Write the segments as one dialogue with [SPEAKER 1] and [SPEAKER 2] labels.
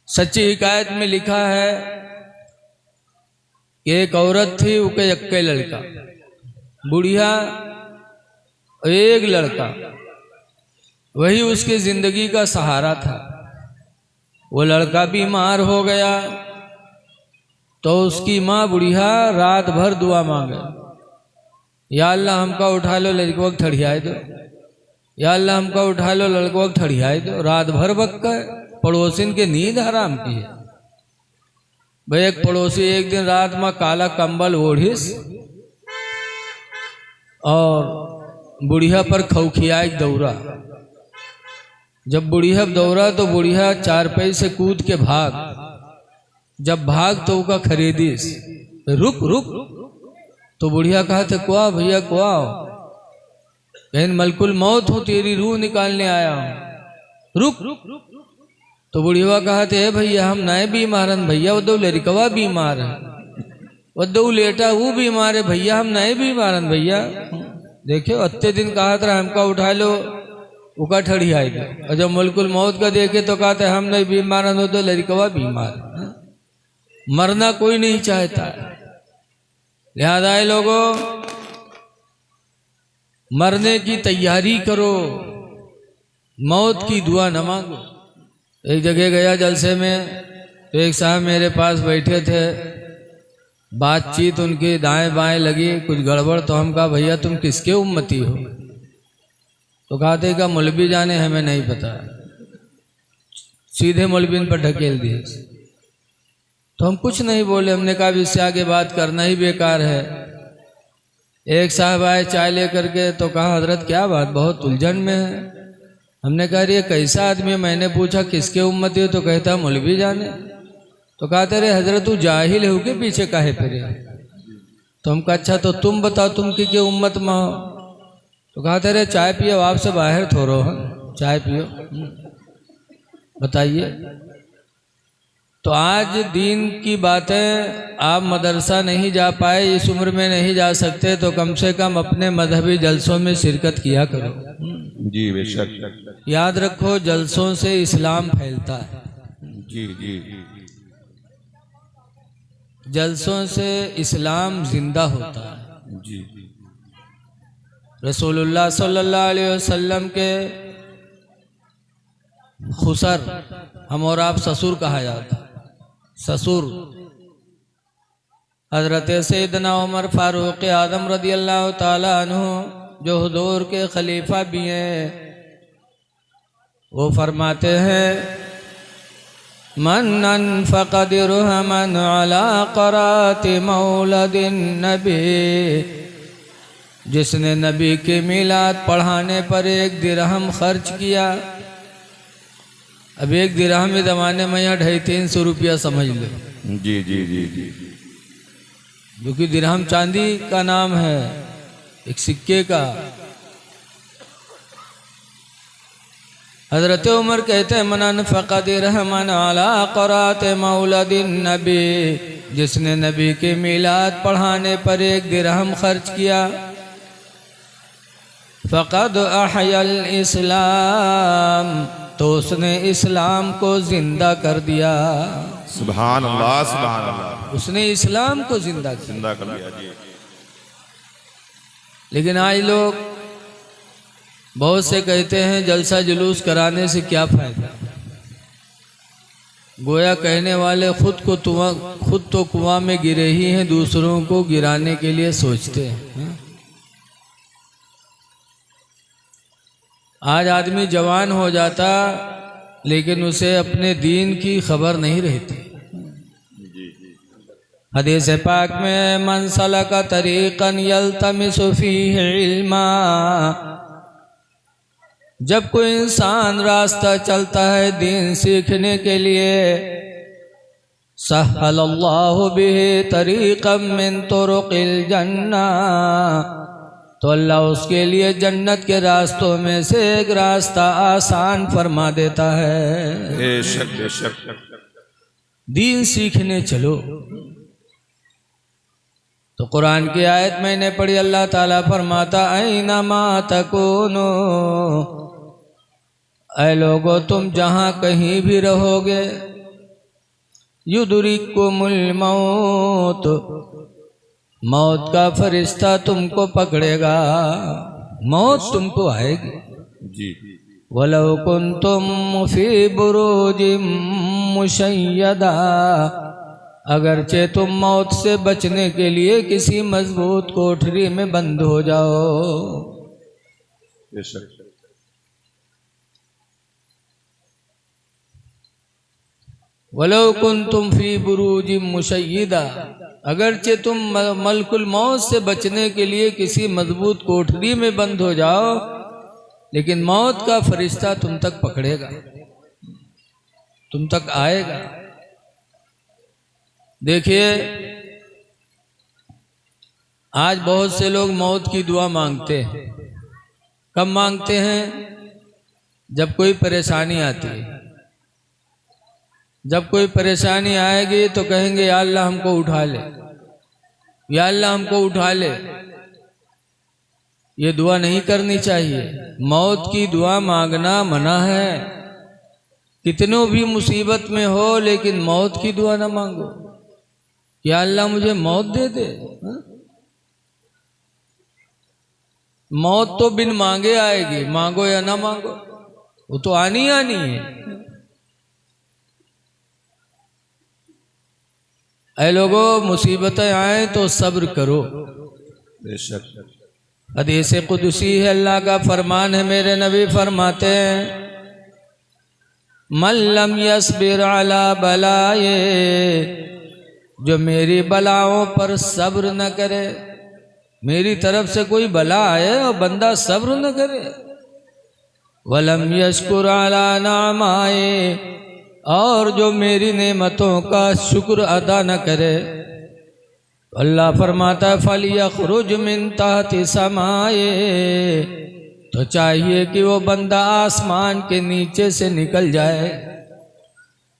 [SPEAKER 1] सच्ची हिकायत में लिखा है कि एक औरत थी, उके यक्के लड़का, बुढ़िया, एक लड़का, वही उसकी जिंदगी का सहारा था। वो लड़का बीमार हो गया तो उसकी माँ बुढ़िया रात भर दुआ मांगे, या अल्लाह हमका उठा लो लड़को को ठड़ियाए दो, या अल्लाह हमका उठा लो लड़को को ठड़ियाए दो। रात भर बक्का पड़ोसिन के नींद हराम की है। भाई एक पड़ोसी एक दिन रात में काला कंबल ओढ़िस और बुढ़िया पर खौखिया दौड़ा। जब बुढ़िया दौड़ा तो बुढ़िया चारपाई से कूद के भाग। जब भाग तो उसका खरीदिस, रुक रुक। तो बुढ़िया कहा थे कुआ भैया कुआ, बहन मलकुल मौत हो, तेरी रूह निकालने आया हूं, रुक। तो बुढ़िया कहा थे भैया हम नए बीमारन भैया, वो दो लड़कवा बीमार है, वो दो लेटा वो बीमार है भैया, हम नए बीमारन भैया। देखो अत्ते दिन कहा था हमका उठा लो, उका ठड़ी आएगा। और जब मुल्कुल मौत का देखे तो कहा था हम नहीं बीमारन हो, तो लड़कवा बीमार। मरना कोई नहीं चाहता, लिहाजा लोगों मरने की तैयारी करो, मौत की दुआ न मांगो। एक जगह गया जलसे में तो एक साहब मेरे पास बैठे थे, बातचीत उनकी दाएं बाएं लगी, कुछ गड़बड़। तो हम कहा भैया तुम किसके उम्मती हो? तो कहते का मौलवी जाने, हमें नहीं पता। सीधे मौलवी पर ढकेल दिए। तो हम कुछ नहीं बोले, हमने कहा इससे आगे बात करना ही बेकार है। एक साहब आए चाय लेकर के, तो कहा हजरत क्या बात, बहुत उलझन में है। हमने कहा ये कैसा आदमी है? मैंने पूछा किसके उम्मती हो? तो कहता मौलवी जाने। तो कहते रे हजरत तू जाहिल हो के पीछे काहे फिरे? तो हम कहा अच्छा तो तुम बताओ तुम की उम्मत में हो? तो कहते रे चाय पियो, आपसे बाहर थोड़ो है, चाय पियो, बताइए। तो आज दीन की बातें, आप मदरसा नहीं जा पाए, इस उम्र में नहीं जा सकते, तो कम से कम अपने मजहबी जलसों में शिरकत किया करो।
[SPEAKER 2] जी बेशक।
[SPEAKER 1] याद रखो जलसों से इस्लाम फैलता है।
[SPEAKER 2] जी जी।
[SPEAKER 1] जलसों से इस्लाम जिंदा होता है।
[SPEAKER 2] जी।
[SPEAKER 1] रसूलुल्लाह सल्लल्लाहु अलैहि वसल्लम के खुसर, हम और आप ससुर कहा जाता, ससुर हजरत सैयदना उमर फारूक आजम रदी अल्लाह ताला अन्हु, जो हुजूर के खलीफा भी हैं, वो फरमाते हैं मन अनफ़क़ दिरहमन अला क़राति मौलदिन नबी, जिसने नबी के मिलाद पढ़ाने पर 1 दिरहम खर्च किया। अब 1 दिरहम इस ज़माने में यहाँ 250-300 रुपया समझ लो।
[SPEAKER 2] जी जी जी जी।
[SPEAKER 1] क्योंकि दिरहम चांदी का नाम है, एक सिक्के का। हजरत उमर कहते हैं मन अनफ़क़ दिरहमन अला क़राति मौलदिन नबी, जिसने नबी के मिलाद पढ़ाने पर 1 दिरहम खर्च किया। फ़क़द अहयल इस्लाम, तो उसने इस्लाम को जिंदा कर दिया।
[SPEAKER 2] सुभान अल्लाह सुभान अल्लाह।
[SPEAKER 1] उसने इस्लाम को जिंदा
[SPEAKER 2] कर दिया जी।
[SPEAKER 1] लेकिन आज लोग बहुत से कहते हैं जलसा जुलूस कराने से क्या फायदा। गोया कहने वाले खुद तो कुआं में गिरे ही हैं, दूसरों को गिराने के लिए सोचते हैं। आज आदमी जवान हो जाता लेकिन उसे अपने दीन की खबर नहीं रहती। हदीस पाक में मन सलका तरीक़न यल्तमिसु फ़ीहि इल्मा, जब कोई इंसान रास्ता चलता है दीन सीखने के लिए, सहलल्लाहु बिही तरीक़म मिन तुरुक़िल जन्ना, तो अल्लाह उसके लिए जन्नत के रास्तों में से एक रास्ता आसान फरमा देता है।
[SPEAKER 2] बेशक बेशक।
[SPEAKER 1] दीन सीखने चलो। तो कुरान की आयत मैंने पढ़ी, अल्लाह ताला फरमाता ऐनमा तकूनो, ऐ लोगो तुम जहाँ कहीं भी रहोगे, युदरिकुमुल मौत, मौत का फरिश्ता तुमको पकड़ेगा, मौत तुमको आएगी।
[SPEAKER 2] जी
[SPEAKER 1] वलौ कुन्तुम फी बुरूजिम मुशय्यदा, अगरचे तुम मौत से बचने के लिए किसी मजबूत कोठरी में बंद हो जाओ।
[SPEAKER 2] बेशक
[SPEAKER 1] वलौ कुन्तुम फी बुरूजिम मुशय्यदा, अगरचे तुम मलकुल मौत से बचने के लिए किसी मजबूत कोठरी में बंद हो जाओ, लेकिन मौत का फरिश्ता तुम तक पकड़ेगा, तुम तक आएगा। देखिए आज बहुत से लोग मौत की दुआ मांगते हैं। कब मांगते हैं? जब कोई परेशानी आती है। जब कोई परेशानी आएगी तो कहेंगे या अल्लाह हमको उठा ले, या अल्लाह हमको उठा ले। ये दुआ नहीं करनी चाहिए। मौत की दुआ मांगना मना है। कितनों भी मुसीबत में हो लेकिन मौत की दुआ ना मांगो, या अल्लाह मुझे मौत दे दे। हा? मौत तो बिन मांगे आएगी, मांगो या ना मांगो, वो तो आनी आनी है। ऐ लोगों, मुसीबतें आए तो सब्र करो।
[SPEAKER 2] बेशक
[SPEAKER 1] हदीस कुदसी है, अल्लाह का फरमान है, मेरे नबी फरमाते हैं मन लम यस्बिर अला बलाए, जो मेरी बलाओं पर सब्र न करे। मेरी तरफ से कोई बला आए और बंदा सब्र न करे। वलम यशकुर अला नामाए, और जो मेरी नेमतों का शुक्र अदा न करे, अल्लाह फरमाता है फलियखरुज मिन तहति समाए, तो चाहिए कि वो बंदा आसमान के नीचे से निकल जाए।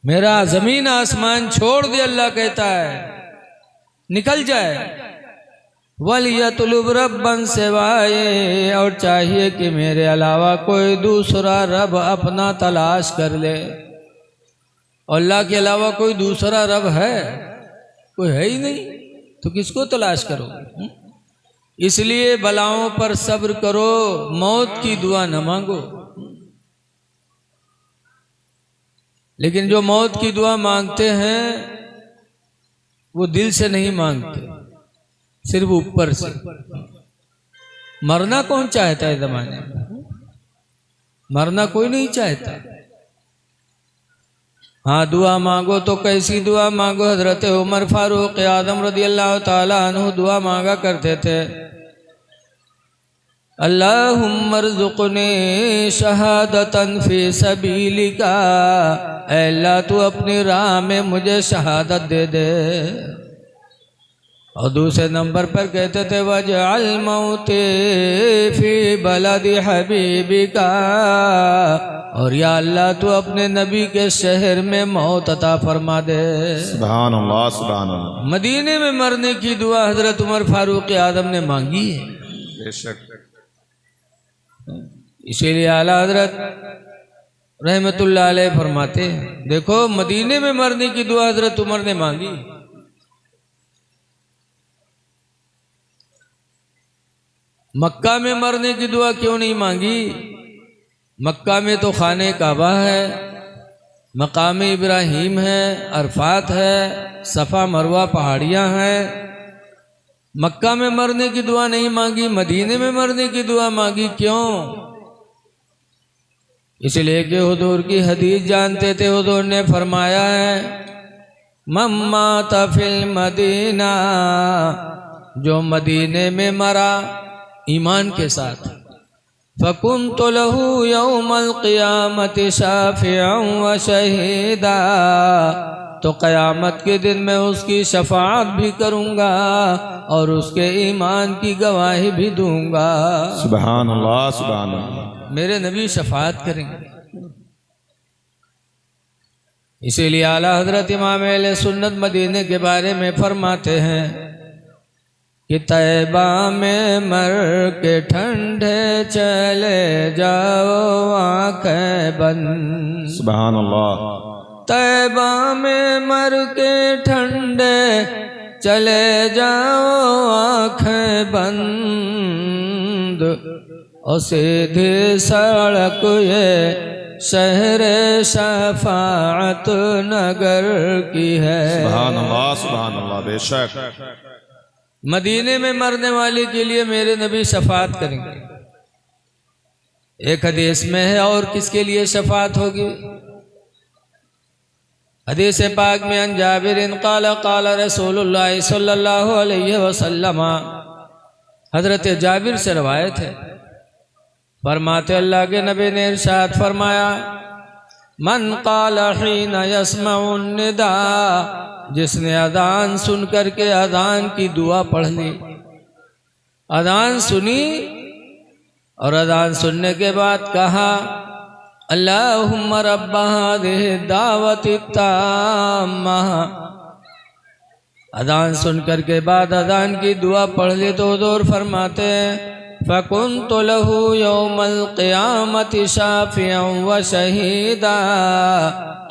[SPEAKER 1] मेरा जमीन आसमान छोड़ दे, अल्लाह कहता है, निकल जाए। वलियतलुब रब्बन सिवाए, और चाहिए कि मेरे अलावा कोई दूसरा रब अपना तलाश कर ले। अल्लाह के अलावा कोई दूसरा रब है? कोई है ही नहीं, तो किसको तलाश करोगे? इसलिए बलाओं पर सब्र करो, मौत की दुआ न मांगो। लेकिन जो मौत की दुआ मांगते हैं वो दिल से नहीं मांगते, सिर्फ ऊपर से। मरना कौन चाहता है जमाने में? मरना कोई नहीं चाहता। हाँ, दुआ मांगो तो कैसी दुआ मांगो? हजरत उमर फारूक आदम रदी अल्लाह ताला अन्हु दुआ मांगा करते थे, अल्लाहुम्मा रज़ुक़नी शहादतन फी सबीलिका, अल्लाह तू अपनी राह में मुझे शहादत दे दे। और दूसरे नंबर पर कहते थे वजअल मौती फी बलदी हबीबिका, और या अल्लाह तू अपने नबी के शहर में मौत अता फरमा दे।
[SPEAKER 2] सुभान अल्लाह, सुभान अल्लाह।
[SPEAKER 1] मदीने में मरने की दुआ हजरत उमर फारूक आदम ने मांगी है।
[SPEAKER 2] बेशक
[SPEAKER 1] इसीलिए आला हजरत रहमतुल्लाह अलैह फरमाते हैं, देखो मदीने में मरने की दुआ हजरत उमर ने मांगी। मक्का में मरने की दुआ क्यों नहीं मांगी? मक्का में तो खाने काबा है, मकाम इब्राहिम है, अरफात है, सफ़ा मरवा पहाड़ियाँ हैं। मक्का में मरने की दुआ नहीं मांगी, मदीने में मरने की दुआ मांगी। क्यों? इसलिए कि हुजूर की हदीस जानते थे। हुजूर ने फरमाया है मम्मा तफिल मदीना, जो मदीने में मरा ईमान के साथ, फ़कुन्तु लहू यौमल क़ियामति शाफ़िअन व शहीदा, तो क़यामत के दिन मैं उसकी शफ़ाअत भी करूँगा और उसके ईमान की गवाही भी दूँगा।
[SPEAKER 2] सुभान अल्लाह, सुभान अल्लाह।
[SPEAKER 1] मेरे नबी शफ़ाअत करेंगे। इसीलिए आला हज़रत इमाम अहले सुन्नत मदीने के बारे में फरमाते हैं कि तैबा में मर के ठंडे चले जाओ आंखें बंद।
[SPEAKER 2] सुभान अल्लाह।
[SPEAKER 1] तैबा में मर के ठंडे चले जाओ आँखें बंद, और सीधी सड़क ये शहर शफाअत नगर की है।
[SPEAKER 2] सुभान अल्लाह, बेशक।
[SPEAKER 1] मदीने में मरने वाले के लिए मेरे नबी शफाअत करेंगे। एक हदीस में है, और किसके लिए शफाअत होगी? हदीस पाक में अन जाबिर क़ाल क़ाल रसूलुल्लाह सल्लल्लाहु अलैहि वसल्लम, हजरत जाबिर से रवायत है, फरमाते अल्लाह के नबी ने इरशाद फरमाया, मन क़ाल हीन यस्मउ निदा, जिसने अजान सुन करके अजान की दुआ पढ़ ली। अजान सुनी और अजान सुनने के बाद कहा, अल्लाहुम्मा रब्बा हाज़िहि दावति ताम्मा। अजान सुनकर के बाद अजान की दुआ पढ़ ली तो हुज़ूर फरमाते हैं, फ़कुन्तु लहू यौमल क़ियामति शाफ़िअन व शहीदा,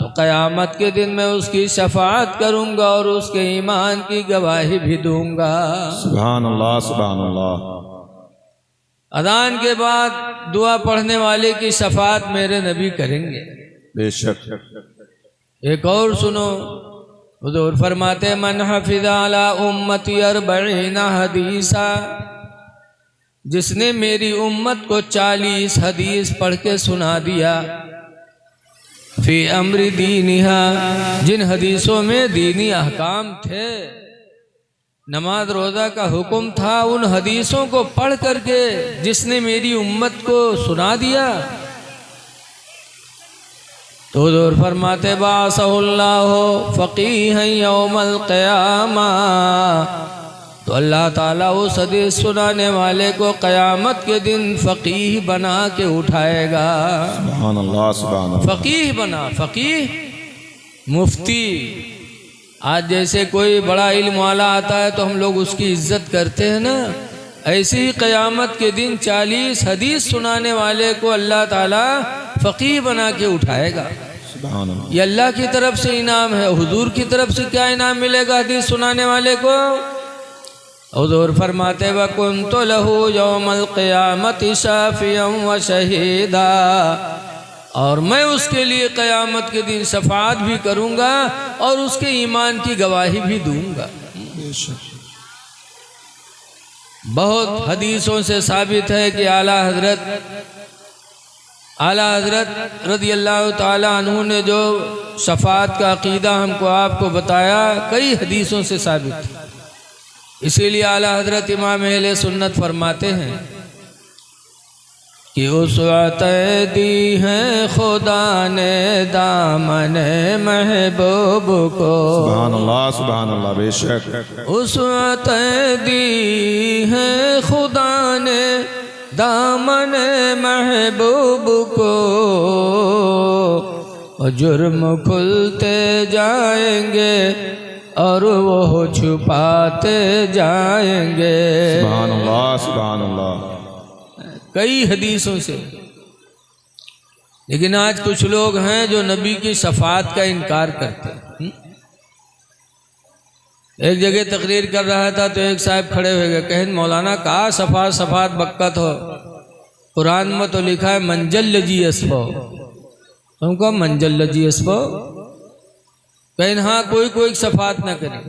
[SPEAKER 1] तो क़यामत के दिन मैं उसकी शफ़ाअत करूँगा और उसके ईमान की गवाही भी दूँगा।
[SPEAKER 2] सुभान अल्लाह, सुभान अल्लाह।
[SPEAKER 1] अज़ान के बाद दुआ पढ़ने वाले की शफ़ाअत मेरे नबी करेंगे,
[SPEAKER 2] बेशक।
[SPEAKER 1] एक और सुनो, हुज़ूर फरमाते, मन हफ़िज़ अला उम्मती अर्बईना हदीसा, जिसने मेरी उम्मत को 40 हदीस पढ़ के सुना दिया, फी अम्र दीनिहा, जिन हदीसों में दीनी अहकाम थे, नमाज रोज़ा का हुक्म था, उन हदीसों को पढ़ करके जिसने मेरी उम्मत को सुना दिया, तो हुज़ूर फरमाते, बासहुल्लाहु फ़क़ीहन यौमल क़ियामा, तो अल्लाह ताला उस हदीस सुनाने वाले को क़यामत के दिन फ़क़ीह बना के उठाएगा।
[SPEAKER 2] सुभान अल्लाह, सुभान अल्लाह।
[SPEAKER 1] फ़क़ीह बना, फ़क़ीह मुफ्ती। आज जैसे कोई बड़ा इल्म वाला आता है तो हम लोग उसकी इज्जत करते हैं ना, ऐसे ही क़यामत के दिन 40 हदीस सुनाने वाले को अल्लाह ताला फ़क़ीह बना के उठाएगा।
[SPEAKER 2] सुभान अल्लाह।
[SPEAKER 1] ये अल्लाह की तरफ से इनाम है। हुजूर की तरफ से क्या इनाम मिलेगा हदीस सुनाने वाले को? हुजूर फरमाते, वकुन्तु लहू यौमल क़ियामति शाफ़िअन व शहीदा, और मैं उसके लिए क़यामत के दिन शफ़ाअत भी करूँगा और उसके ईमान की गवाही भी दूँगा। बहुत हदीसों से साबित है कि आला हज़रत रज़ी अल्लाह ताला अन्हु ने जो शफ़ाअत का अक़ीदा हमको आपको बताया, कई हदीसों से साबित है। इसीलिए आला हज़रत इमाम अहले सुन्नत फरमाते हैं कि उसवत दी है खुदा ने दामन महबूब को।
[SPEAKER 2] सुभान अल्लाह, सुभान अल्लाह, बेशक।
[SPEAKER 1] उसवत दी है खुदा ने दामन महबूब को, और जुर्म खुलते जाएंगे और वो छुपाते जाएंगे।
[SPEAKER 2] सुभान अल्लाह, सुभान अल्लाह।
[SPEAKER 1] कई हदीसों से। लेकिन आज कुछ लोग हैं जो नबी की शफ़ाअत का इनकार करते हैं। एक जगह तकरीर कर रहा था तो एक साहब खड़े हुए गए, कहें मौलाना कहा शफ़ाअत शफ़ाअत बक्कत हो, कुरान में तो लिखा है मंजल लजी अस्फो। तुमको मंजल लजी अस्फो, कहें हाँ कोई कोई शफ़ाअत न करे।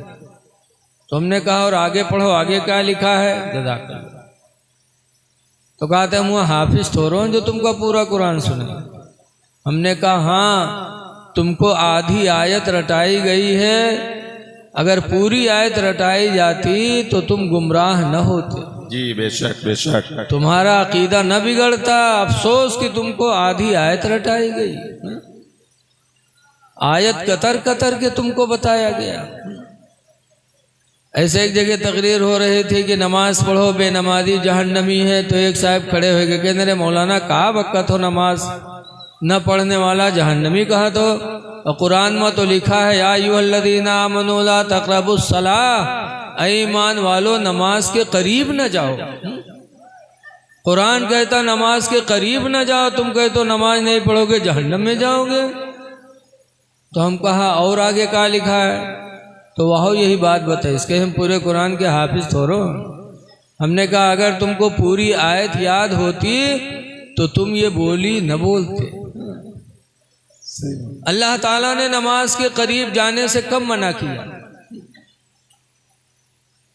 [SPEAKER 1] तुमने कहा और आगे पढ़ो, आगे क्या लिखा है? जज़ाकल्लाह। तो कहते हैं मुँह हाफिज थोड़ो जो तुमको पूरा कुरान सुने। हमने कहा हाँ, तुमको आधी आयत रटाई गई है, अगर पूरी आयत रटाई जाती तो तुम गुमराह न होते।
[SPEAKER 2] जी बेशक, बेशक।
[SPEAKER 1] तुम्हारा अकीदा न बिगड़ता। अफसोस कि तुमको आधी आयत रटाई गई, आयत कतर कतर के तुमको बताया गया। ऐसे एक जगह तकरीर हो रही थी कि नमाज पढ़ो बेनमाजी जहन्नमी है, तो एक साहब खड़े हुए गए, कहने रे मौलाना कहा बक्कत हो, नमाज न पढ़ने वाला जहन्नमी कहा तो, और कुरान में तो लिखा है या अय्युहल्लज़ीना आमनू ला तक़रबुस्सलाह, ईमान वालो नमाज के करीब न जाओ। कुरान कहता नमाज के करीब न जाओ, तुम कहते हो नमाज नहीं पढ़ोगे जहन्नम में जाओगे। तो हम कहा और आगे क्या लिखा है, तो वह यही बात बताई। इसके हम पूरे कुरान के हाफिज थोड़ो। हमने कहा अगर तुमको पूरी आयत याद होती तो तुम ये बोली न बोलते। अल्लाह ताला ने नमाज के करीब जाने से कब मना किया?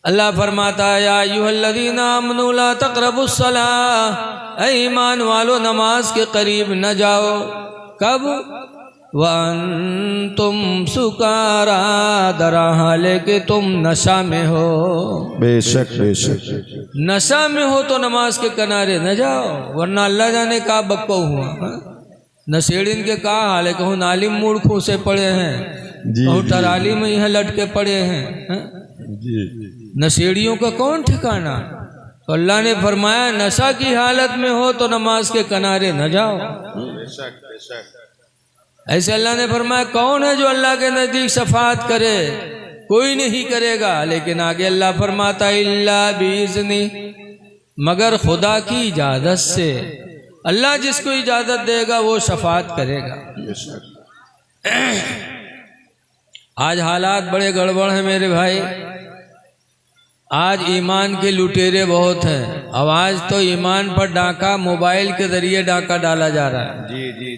[SPEAKER 1] अल्लाह फरमाता है या अय्युहल्लज़ीना आमनू ला तक़रबुस्सलाह, ऐ ईमान वालो नमाज के करीब न जाओ। कब? वअंतुम सुकारा, दरा हाले कि तुम नशा में हो।
[SPEAKER 2] बेशक बेशक।
[SPEAKER 1] नशा में हो तो नमाज के किनारे न जाओ, वरना अल्लाह जाने का बक्को हुआ। नशेड़िन के का हाल है, कहूँ नालिम मूर्खों से पड़े हैं, कहूँ टराली में यह लटके पड़े हैं। नशेड़ियों का कौन ठिकाना? तो अल्लाह ने फरमाया नशा की हालत में हो तो नमाज के किनारे न जाओ।
[SPEAKER 2] बेशक बेशक।
[SPEAKER 1] ऐसे अल्लाह ने फरमाया कौन है जो अल्लाह के नजदीक शफाअत करे? कोई नहीं करेगा। लेकिन आगे अल्लाह फरमाता इल्ला बिइज़्नी, मगर खुदा की इजाजत से। अल्लाह जिसको इजाजत देगा वो शफाअत करेगा। आज हालात बड़े गड़बड़ हैं मेरे भाई। आज ईमान के लुटेरे बहुत हैं। अब आज तो ईमान पर डाका मोबाइल के जरिए डाका डाला जा रहा है।
[SPEAKER 2] जी जी।